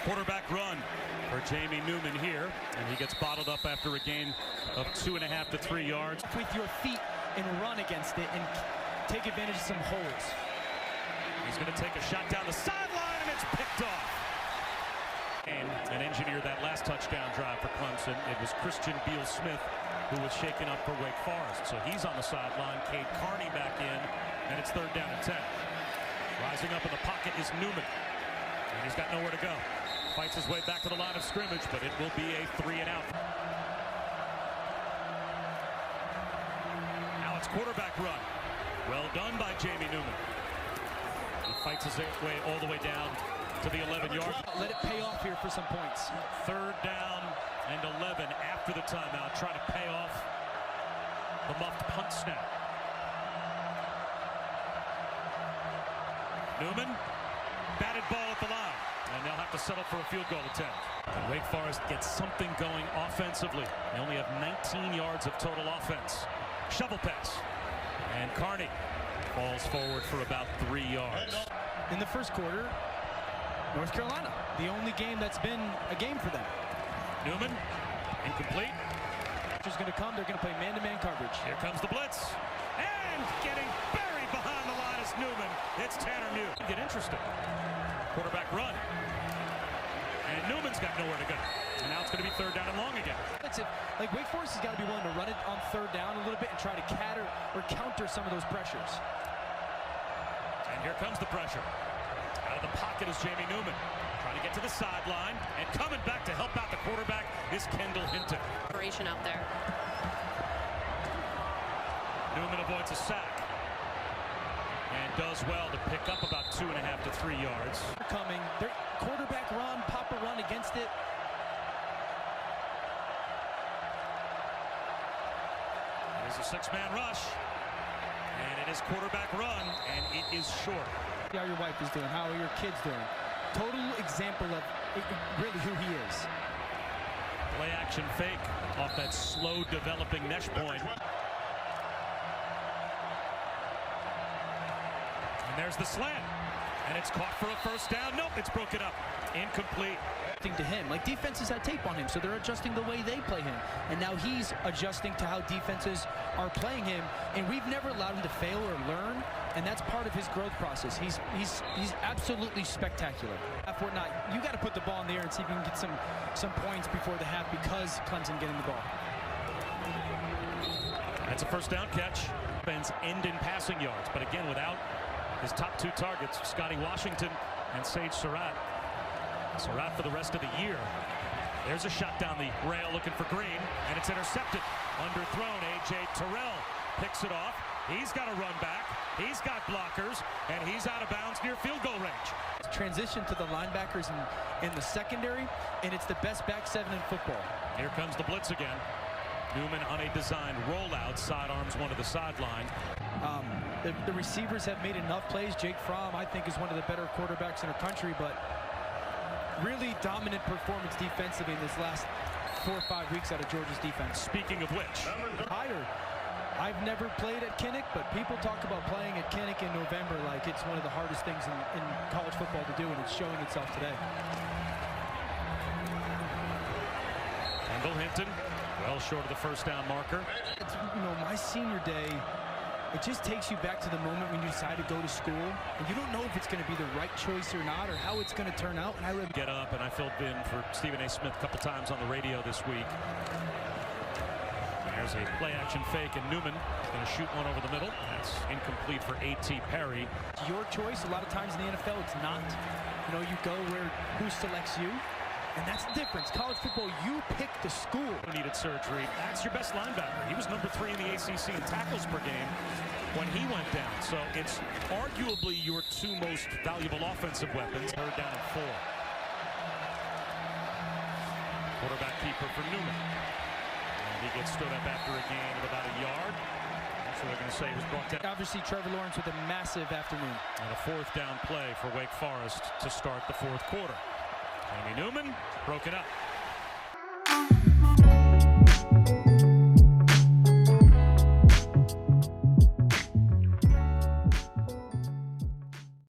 Quarterback run for Jamie Newman here, and he gets bottled up after a gain of 2.5 to 3 yards. With your feet and run against it and take advantage of some holes. He's going to take a shot down the sideline, and it's picked off. And engineered that last touchdown drive for Clemson. It was Christian Beal-Smith who was shaken up for Wake Forest. So he's on the sideline. Cade Carney back in, and it's 3rd down and 10. Rising up in the pocket is Newman, and he's got nowhere to go. Fights his way back to the line of scrimmage, but it will be a 3-and-out. Now it's quarterback run. Well done by Jamie Newman. He fights his way all the way down to the 11-yard. Let it pay off here for some points. 3rd down and 11 after the timeout, trying to pay off the muffed punt snap. Newman, batted ball at the line, and they'll have to settle for a field goal attempt. And Wake Forest gets something going offensively. They only have 19 yards of total offense. Shovel pass, and Carney falls forward for about 3 yards. In the first quarter, North Carolina, the only game that's been a game for them. Newman, incomplete. Is going to come. They're going to play man-to-man coverage. Here comes the blitz, and getting buried behind the line is Newman. It's Tanner New. Get interesting. Quarterback run, and Newman's got nowhere to go. And now it's going to be 3rd down and long again. That's it. Like Wake Forest has got to be willing to run it on 3rd down a little bit and try to counter some of those pressures. And here comes the pressure. Out of the pocket is Jamie Newman, trying to get to the sideline, and coming back to help out the quarterback is Kendall Hinton. Out there. Newman avoids a sack and does well to pick up about 2.5 to 3 yards. Coming, their quarterback run, pop a run against it. It is a 6-man rush, and it is quarterback run, and it is short. See how your wife is doing, how are your kids doing. Total example of really who he is. Play action fake off that slow developing mesh point. And there's the slant, and it's caught for a 1st down. Nope, it's broken up. Incomplete. To him, like defenses had tape on him, so they're adjusting the way they play him, and now he's adjusting to how defenses are playing him, and we've never allowed him to fail or learn, and that's part of his growth process. He's absolutely spectacular. If not, you got to put the ball in the air and see if you can get some points before the half because Clemson getting the ball. That's a 1st down catch. Fans end in passing yards, but again without his top 2 targets, Scotty Washington and Sage Surratt. Surratt for the rest of the year. There's a shot down the rail looking for Green, and it's intercepted. Underthrown. A.J. Terrell picks it off. He's got a run back. He's got blockers, and he's out of bounds near field goal range. Transition to the linebackers in the secondary, and it's the best back 7 in football. Here comes the blitz again. Newman on a designed rollout, sidearms one to the sideline. The receivers have made enough plays. Jake Fromm, I think, is one of the better quarterbacks in our country, but really dominant performance defensively in this last 4 or 5 weeks out of Georgia's defense. Speaking of which, higher. I've never played at Kinnick, but people talk about playing at Kinnick in November like it's one of the hardest things in college football to do, and it's showing itself today. Kendall Hinton, well short of the 1st down marker. It's, my senior day, it just takes you back to the moment when you decide to go to school, and you don't know if it's going to be the right choice or not, or how it's going to turn out. And I get up, and I filled in for Stephen A. Smith a couple times on the radio this week. There's a play-action fake, and Newman is going to shoot one over the middle. That's incomplete for A.T. Perry. It's your choice. A lot of times in the NFL, it's not. You go where who selects you, and that's the difference. College football, you pick the school. Needed surgery. That's your best linebacker. He was number 3 in the ACC in tackles per game when he went down. So it's arguably your 2 most valuable offensive weapons. 3rd down and 4. Quarterback keeper for Newman. He gets stood up after a gain of about a yard. That's what they're going to say. He was brought down. Obviously, Trevor Lawrence with a massive afternoon. And a 4th down play for Wake Forest to start the 4th quarter. Jamie Newman broken up.